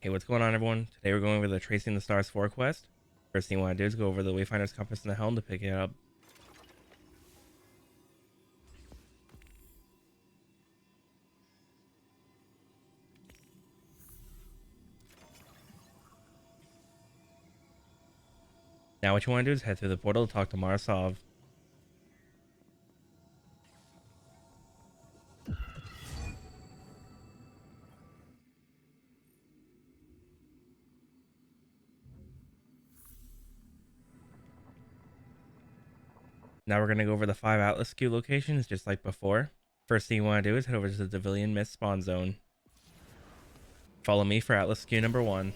Hey, what's going on, everyone? Today we're going over the Tracing the Stars 4 quest. First thing you want to do is go over the Wayfinder's Compass in the Helm to pick it up. Now what you want to do is head through the portal to talk to Marasov. Now we're going to go over the 5 Atlas Skew locations just like before. First thing you want to do is head over to the Civilian Mist spawn zone. Follow me for Atlas Skew number 1.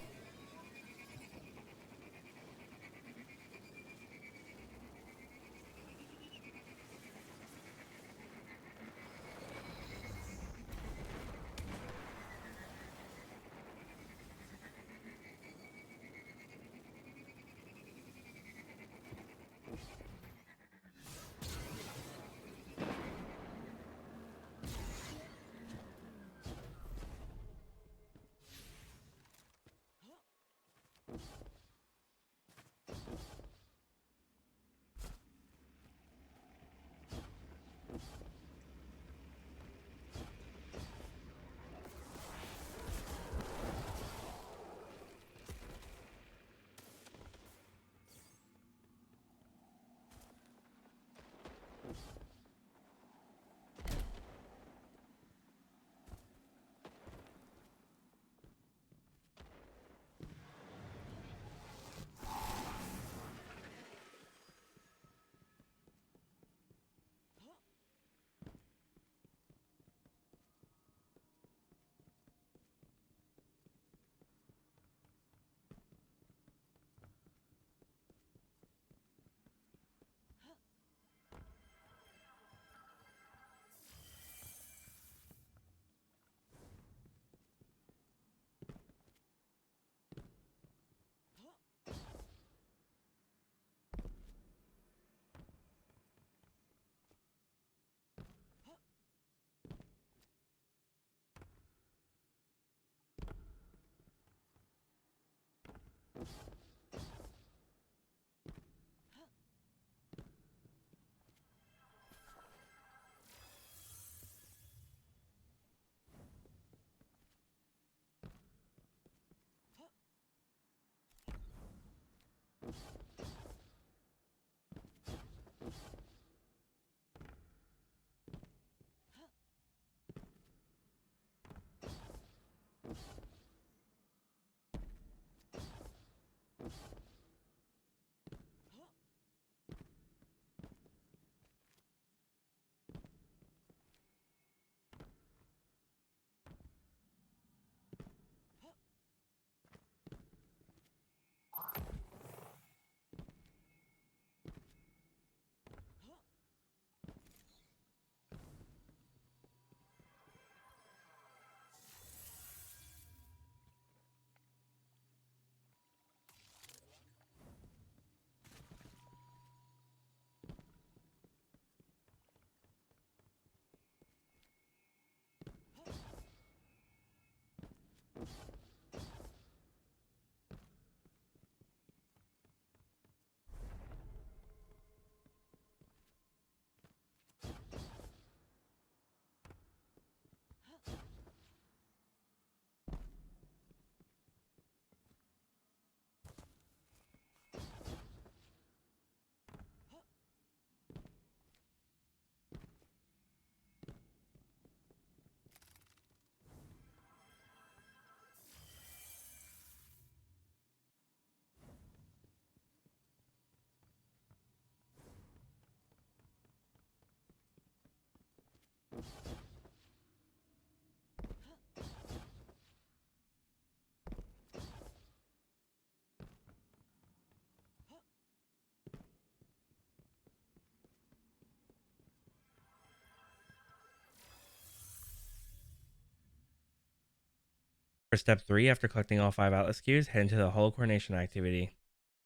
For step 3, after collecting all 5 Atlas Skews, head into the Hollow Coronation activity.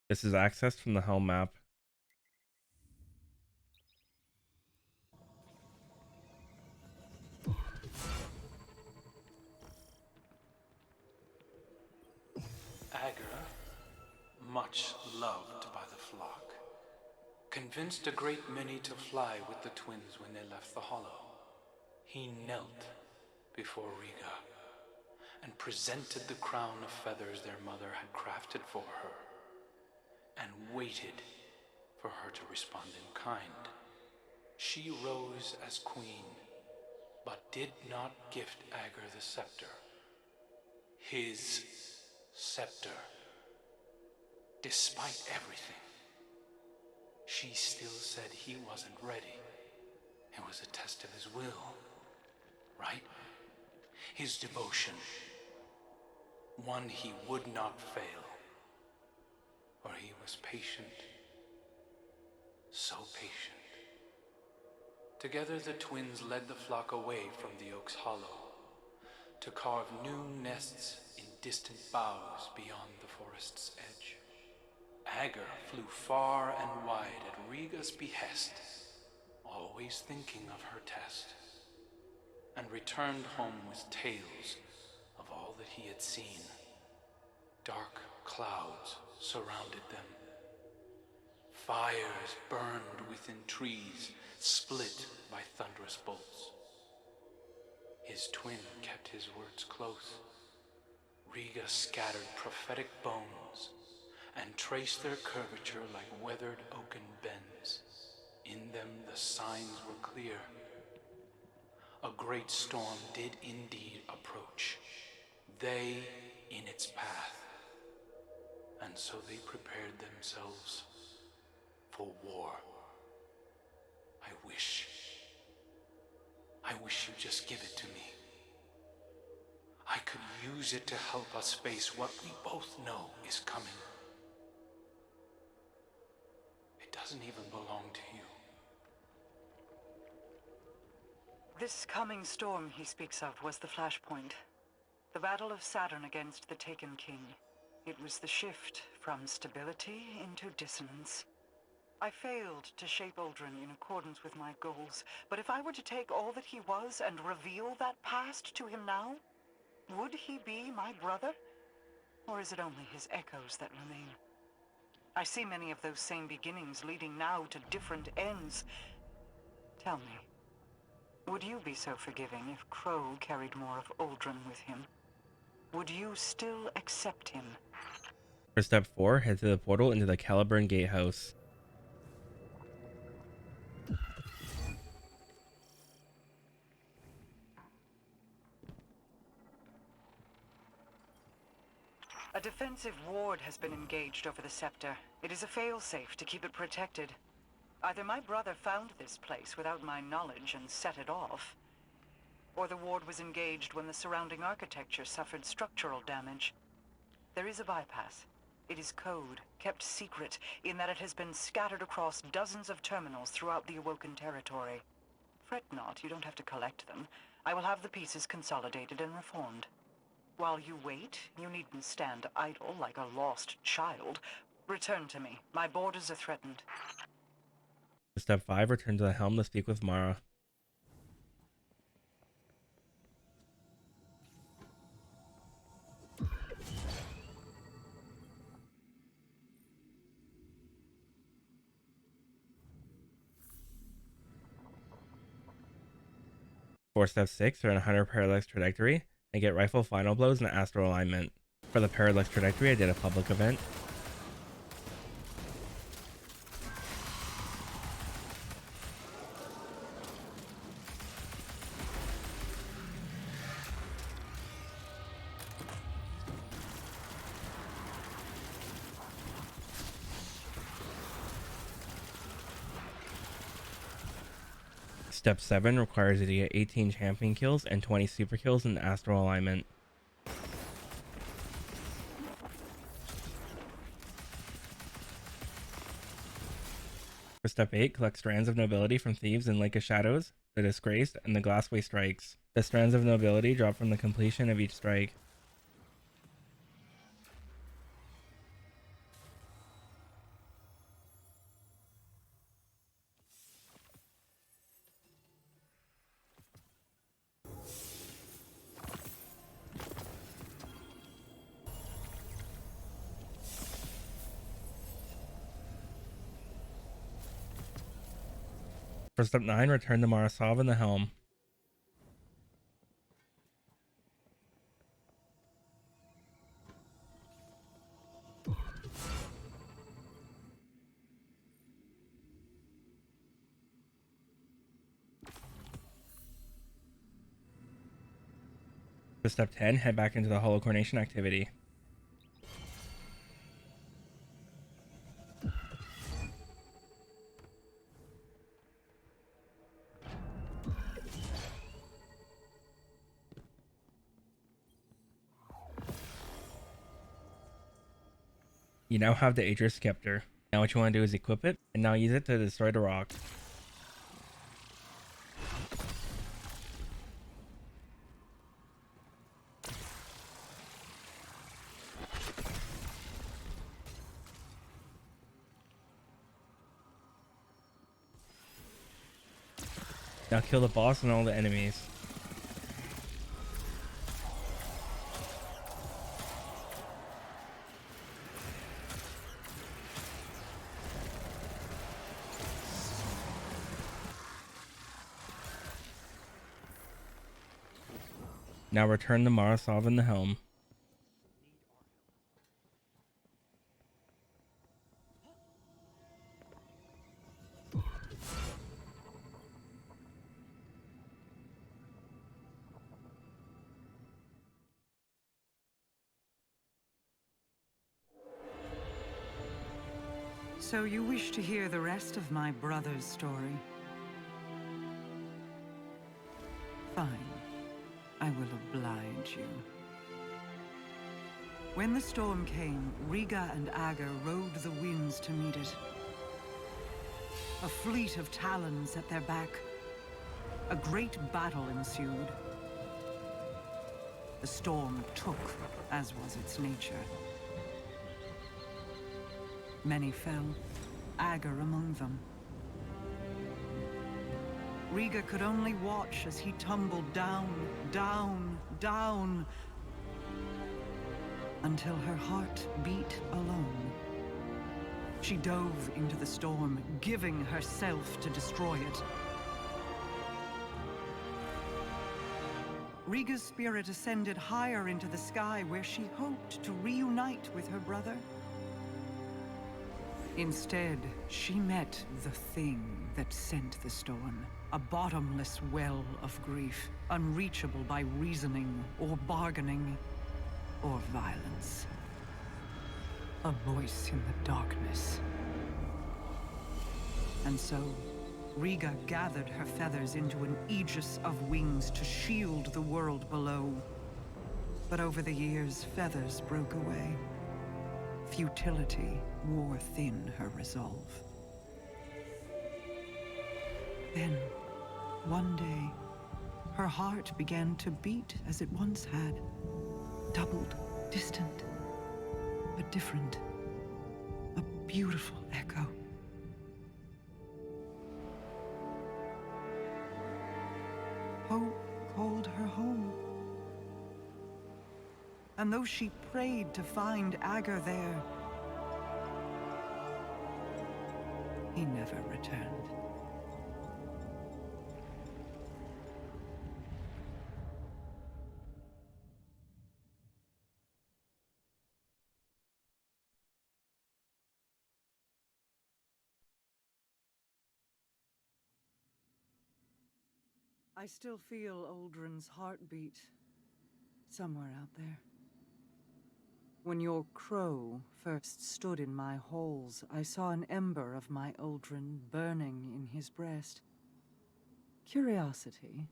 This is accessed from the Helm map. Ager, much loved by the flock, convinced a great many to fly with the twins when they left the Hollow. He knelt before Rhiga and presented the crown of feathers their mother had crafted for her, and waited for her to respond in kind. She rose as queen, but did not gift Ager the scepter. His scepter. Despite everything, she still said he wasn't ready. It was a test of his will, right? His devotion. One he would not fail. For he was patient. So patient. Together the twins led the flock away from the oak's hollow to carve new nests in distant boughs beyond the forest's edge. Ager flew far and wide at Rhiga's behest, always thinking of her test, and returned home with tales of all that he had seen. Dark clouds surrounded them. Fires burned within trees, split by thunderous bolts. His twin kept his words close. Rhiga scattered prophetic bones and traced their curvature like weathered oaken bends. In them the signs were clear. A great storm did indeed approach, they in its path, and so they prepared themselves for war. I wish you'd just give it to me. I could use it to help us face what we both know is coming. It doesn't even belong to you. This coming storm he speaks of was the flashpoint. The battle of Saturn against the Taken King. It was the shift from stability into dissonance. I failed to shape Aldrin in accordance with my goals, but if I were to take all that he was and reveal that past to him now, would he be my brother? Or is it only his echoes that remain? I see many of those same beginnings leading now to different ends. Tell me, would you be so forgiving if Crow carried more of Aldrin with him? Would you still accept him? For step 4, head to the portal into the Caliburn Gatehouse. A defensive ward has been engaged over the Scepter. It is a failsafe to keep it protected. Either my brother found this place without my knowledge and set it off, or the ward was engaged when the surrounding architecture suffered structural damage. There is a bypass. It is code, kept secret, in that it has been scattered across dozens of terminals throughout the Awoken territory. Fret not, you don't have to collect them. I will have the pieces consolidated and reformed. While you wait, you needn't stand idle like a lost child. Return to me. My borders are threatened. For step 5, return to the H.E.L.M to speak with Mara. For step 6, turn 100 Parallax trajectory and get rifle final blows and Astral alignment. For the Parallax trajectory, I did a public event. Step 7 requires you to get 18 champion kills and 20 super kills in the Astral alignment. For step 8, collect Strands of Nobility from Thieves in Lake of Shadows, the Disgraced, and the Glassway Strikes. The Strands of Nobility drop from the completion of each strike. For step 9, return the Marasov and the Helm. For step 10, head back into the Hollow Coronation activity. You now have the Ager Scepter. Now what you want to do is equip it, and now use it to destroy the rock. Now kill the boss and all the enemies. Now return the Marasov and the Helm. So you wish to hear the rest of my brother's story? Fine. I will oblige you. When the storm came, Rhiga and Ager rode the winds to meet it. A fleet of talons at their back. A great battle ensued. The storm took, as was its nature. Many fell, Ager among them. Rhiga could only watch as he tumbled down, down, down, until her heart beat alone. She dove into the storm, giving herself to destroy it. Rhiga's spirit ascended higher into the sky, where she hoped to reunite with her brother. Instead, she met the thing that sent the storm. A bottomless well of grief, unreachable by reasoning, or bargaining, or violence. A voice in the darkness. And so, Rhiga gathered her feathers into an aegis of wings to shield the world below. But over the years, feathers broke away. Futility wore thin her resolve. Then, one day, her heart began to beat as it once had. Doubled, distant, but different. A beautiful echo. Hope called her home. And though she prayed to find Ager there, he never returned. I still feel Uldren's heartbeat somewhere out there. When your crow first stood in my halls, I saw an ember of my Uldren burning in his breast. Curiosity,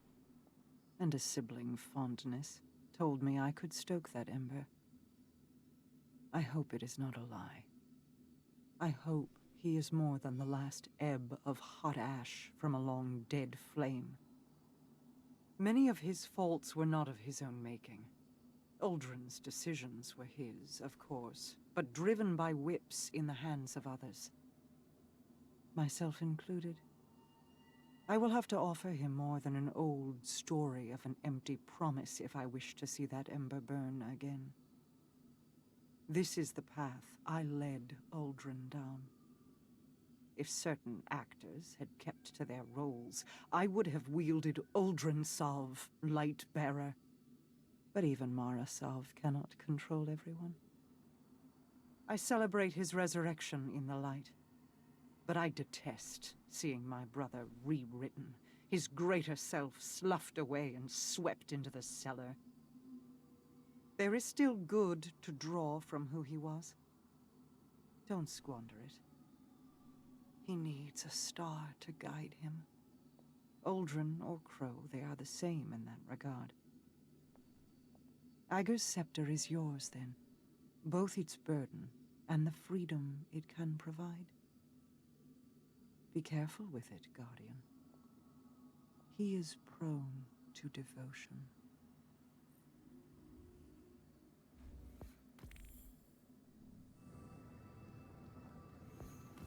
and a sibling fondness, told me I could stoke that ember. I hope it is not a lie. I hope he is more than the last ebb of hot ash from a long dead flame. Many of his faults were not of his own making. Uldren's decisions were his, of course, but driven by whips in the hands of others. Myself included. I will have to offer him more than an old story of an empty promise if I wish to see that ember burn again. This is the path I led Uldren down. If certain actors had kept to their roles, I would have wielded Uldren Salve, Light-Bearer. But even Mara Salve cannot control everyone. I celebrate his resurrection in the light. But I detest seeing my brother rewritten, his greater self sloughed away and swept into the cellar. There is still good to draw from who he was. Don't squander it. He needs a star to guide him. Uldren or Crow, they are the same in that regard. Ager's scepter is yours, then. Both its burden and the freedom it can provide. Be careful with it, Guardian. He is prone to devotion.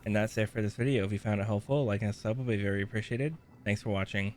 And that's it for this video. If you found it helpful, like and sub will be very appreciated. Thanks for watching.